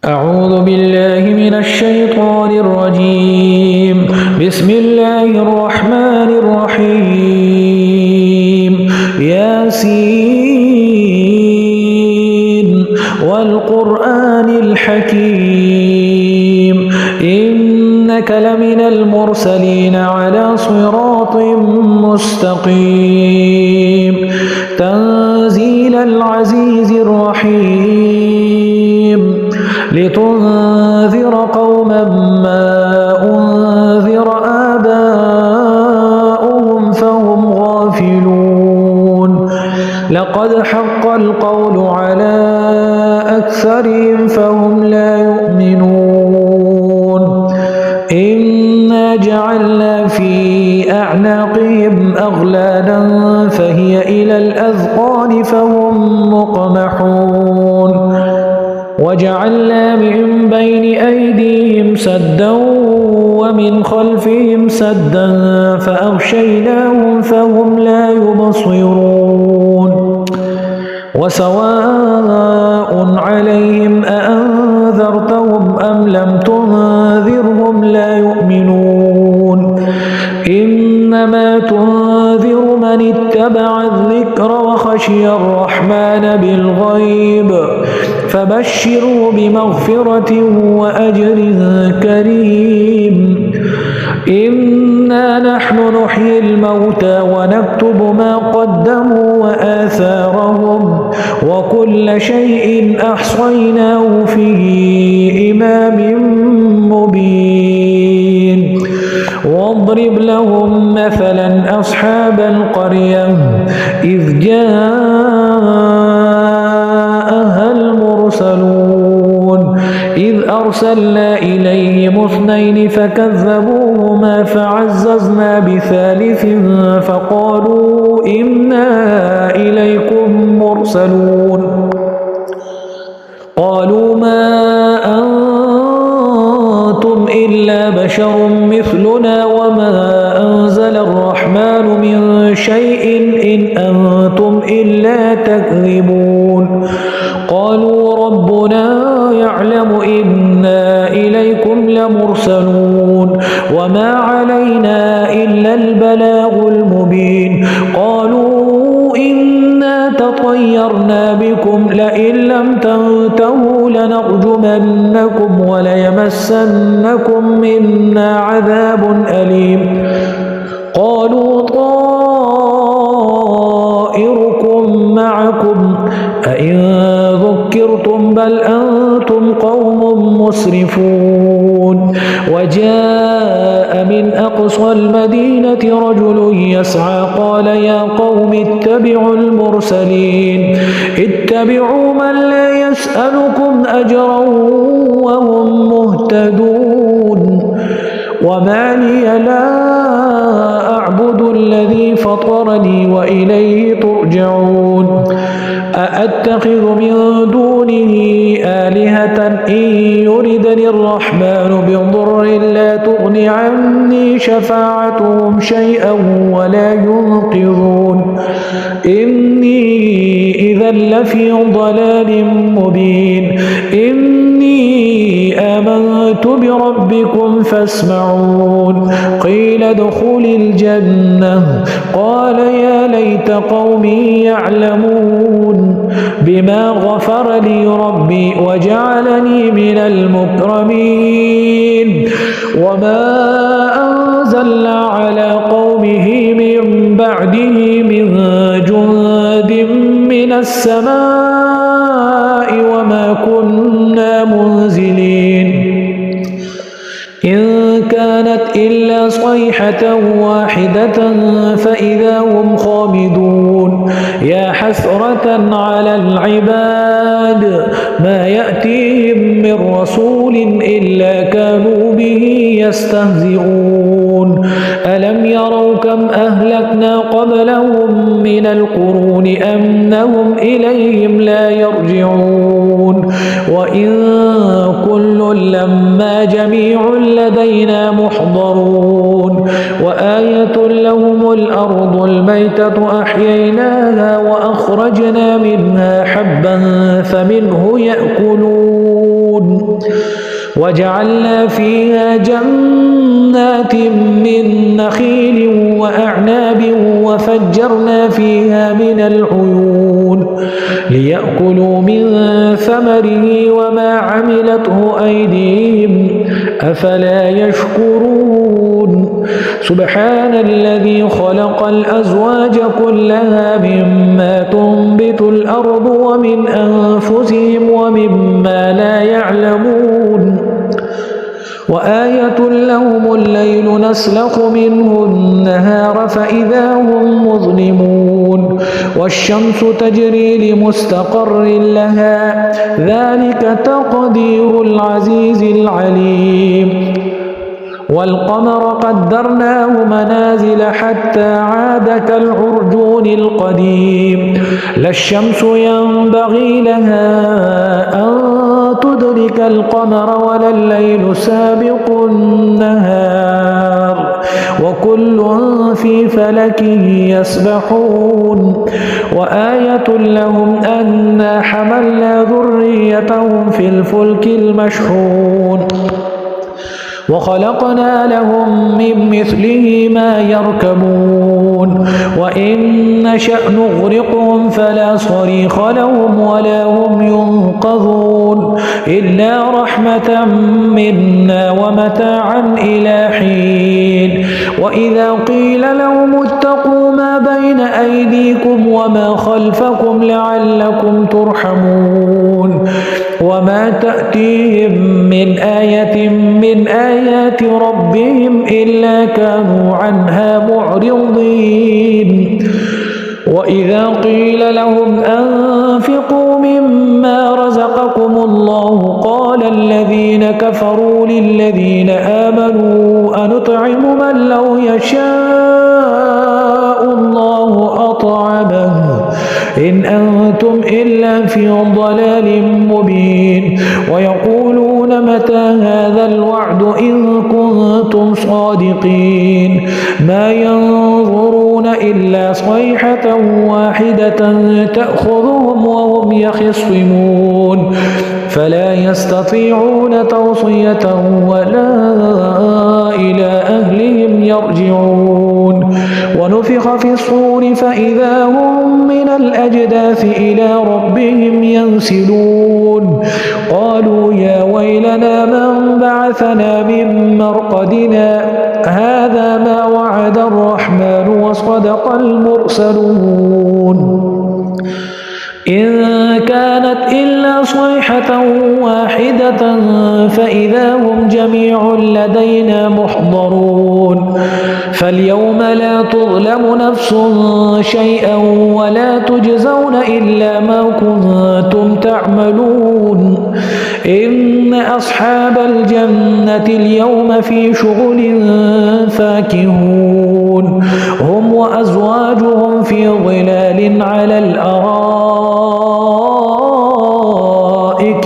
أعوذ بالله من الشيطان الرجيم. بسم الله الرحمن الرحيم. ياسين والقرآن الحكيم إنك لمن المرسلين على صراط مستقيم تنزيل العزيز الرحيم لتنذر قوما ما أنذر آباؤهم فهم غافلون لقد حق القول على أكثرهم فهم لا يؤمنون إنا جعلنا في أعناقهم أغلالا فهي إلى الأذقان فهم مقمحون وجعلنا من بين أيديهم سدا ومن خلفهم سدا فأغشيناهم فهم لا يبصرون وسواء عليهم أأنذرتهم أم لم تنذرهم لا يؤمنون إنما تنذر من اتبع الذكر وخشي الرحمن بالغيب فبشروا بمغفرة وأجر كريم إنا نحن نحيي الموتى ونكتب ما قدموا وآثارهم وكل شيء أحصيناه في إمام مبين واضرب لهم مثلا أصحاب القرية إذ جاءها المرسلون إذ أرسلنا إليهم اثنين فكذبوهما فعززنا بثالث فقالوا إنا إليكم مرسلون قالوا ما أنتم إلا بشر مثلنا وما أنزل الرحمن من شيء إن أنتم إلا تكذبون قالوا ربنا يعلم إنا إليكم لمرسلون وما علينا إلا البلاغ المبين قالوا إنا تطيرنا بكم لئن لم تنتهوا لنرجمنكم وليمسنكم منا عذاب أليم قالوا طائركم معكم أئن ذكرتم بل أنتم قوم مسرفون وجاء من أقصى المدينة رجل يسعى قال يا قوم اتبعوا المرسلين اتبعوا من لا يسألكم أجرا وهم مهتدون وما لي لا أعبد الذي فطرني وإليه ترجعون أأتخذ من دونه آلهة إن يردني الرحمن بضر لا تغن عني شفاعتهم شيئا ولا ينقذون إني إذا لفي ضلال مبين إني آمنت بربكم فاسمعون قيل ادخل الجنة قال يا ليت قومي يعلمون بما غفر لي ربي وجعلني من المكرمين وما أنزلنا على قومه من بعده من جند من السماء وما كنا منزلين إن كانت إلا صيحة واحدة فإذا هم خامدون يا حسرة على العباد ما يأتيهم من رسول إلا كانوا به يستهزئون ألم يروا كم أهلكنا قبلهم من القرون أنهم إليهم لا يرجعون وإن كل لما جميع لدينا محضرون وآية لهم الأرض الميتة أحييناها وأخرجنا منها حبا فمنه يأكلون وجعلنا فيها جنات من نخيل وأعناب وفجرنا فيها من العيون ليأكلوا من ثمره وما عملته أيديهم أفلا يشكرون سبحان الذي خلق الأزواج كلها مما تنبت الأرض ومن أنفسهم ومما لا يعلمون وآية لهم الليل نسلخ منه النهار فإذا هم مظلمون والشمس تجري لمستقر لها ذلك تقدير العزيز العليم والقمر قدرناه منازل حتى عاد كالعرجون القديم لا الشمس ينبغي لها أن تدرك القمر ولا الليل سابق النهار وكل في فلك يسبحون وآية لهم أنا حملنا ذريتهم في الفلك المشحون وخلقنا لهم من مثله ما يركبون وإن نشأ نغرقهم فلا صريخ لهم ولا هم ينقذون إلا رحمة منا ومتاعا إلى حين وإذا قيل لهم اتقوا ما بين أيديكم وما خلفكم لعلكم ترحمون وما تأتيهم من آية من آيات ربهم إلا كانوا عنها معرضين وإذا قيل لهم أنفقوا مما رزقكم الله قال الذين كفروا للذين آمنوا أنطعم من لو يشاء الله أطعمه إن أنتم إلا في ضلال مبين ويقولون متى هذا الوعد إن كنتم صادقين ما ينظرون إلا صيحة واحدة تأخذهم وهم يخصمون فلا يستطيعون توصية ولا إلى أهلهم يرجعون ونفخ في الصور فإذا هم من الأجداث إلى ربهم ينسلون قالوا يا ويلنا من بعثنا من مرقدنا هذا ما وعد الرحمن وصدق المرسلون إن كانت إلا صيحة واحدة فإذا هم جميع لدينا محضرون فاليوم لا تظلم نفس شيئا ولا تجزون إلا ما كنتم تعملون إن أصحاب الجنة اليوم في شغل فاكهون هم وأزواجهم في ظلال على الأرائك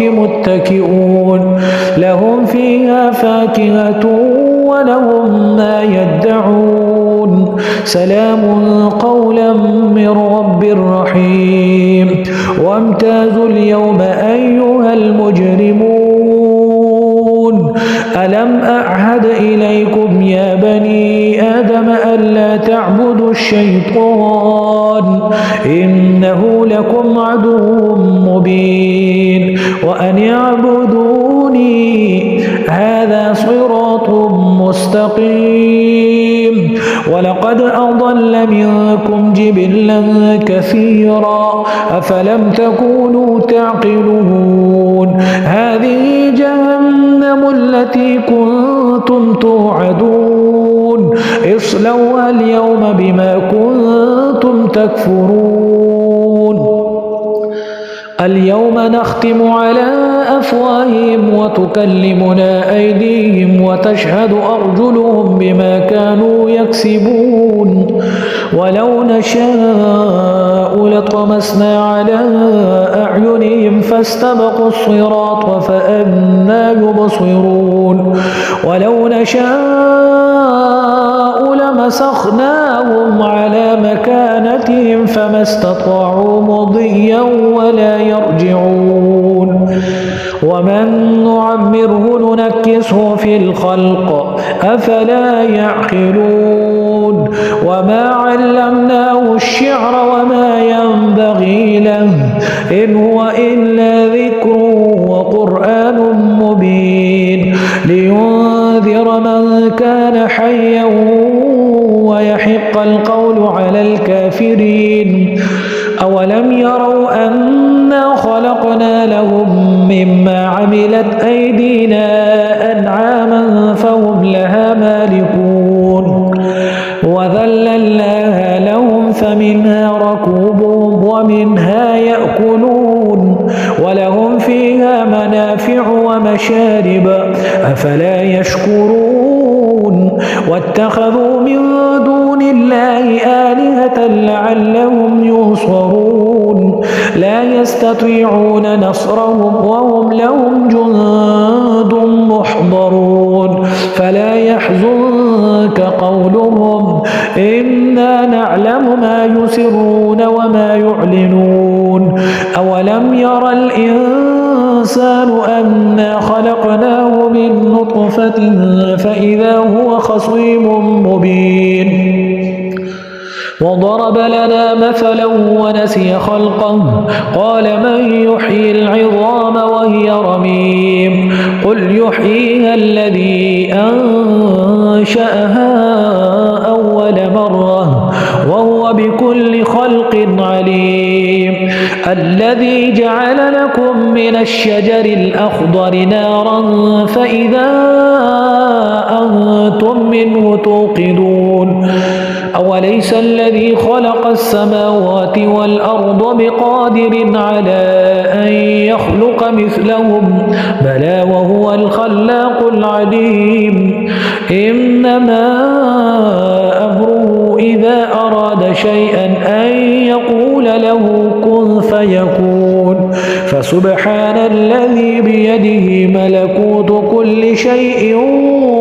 متكئون لهم فيها فاكهة ولهم ما يدعون سلام قولا من رب رحيم وامتازوا اليوم أيها المجرمون ألم أعهد إليكم يا بني آدم ألا تعبدوا الشيطان إنه لكم عدو مبين وأن اعبدوني هذا صراط مستقيم ولقد أضل منكم جبلا كثيرا أفلم تكونوا تعقلون هذه جهنم التي كنتم توعدون اصلوها اليوم بما كنتم تكفرون اليوم نختم على أفواههم وتكلمنا أيديهم وتشهد أرجلهم بما كانوا يكسبون ولو نشاء لطمسنا على أعينهم فاستبقوا الصراط فأنى يبصرون ولو نشاء لمسخناهم على مكانتهم فما استطاعوا مضيا ولا يرجعون ومن نعمره ننكسه في الخلق أفلا يعقلون وما علمناه الشعر وما ينبغي له إن هو إلا ذكر وقرآن مبين لينذر من كان حيا ويحق القول على الكافرين أولم يروا أنا خلقنا لهم مما عملت أيدينا أنعاما فهم لها مالكون وذللناها لهم فمنها ركوبهم ومنها يأكلون ولهم فيها منافع ومشارب أفلا يشكرون واتخذوا من دون الله آلهة لعلهم ينصرون لا يستطيعون نصرهم وهم لهم جند محضرون فلا يحزنك قولهم إنا نعلم ما يسرون وما يعلنون أولم ير الإنسان أنا خلقناه من نطفة فإذا هو خصيم مبين وضرب لنا مثلا ونسي خلقه قال من يحيي العظام وهي رميم قل يحييها الذي أنشأها أول مرة وهو بكل خلق عليم الذي جعل لكم من الشجر الأخضر نارا فإذا أنتم منه توقدون أوليس الذي خلق السماوات والأرض بقادر على أن يخلق مثلهم بلى وهو الخلاق العليم إنما أمره إذا أراد شيئا أن يقول له كن فيكون فسبحان الذي بيده ملكوت كل شيء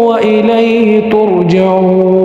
وإليه ترجعون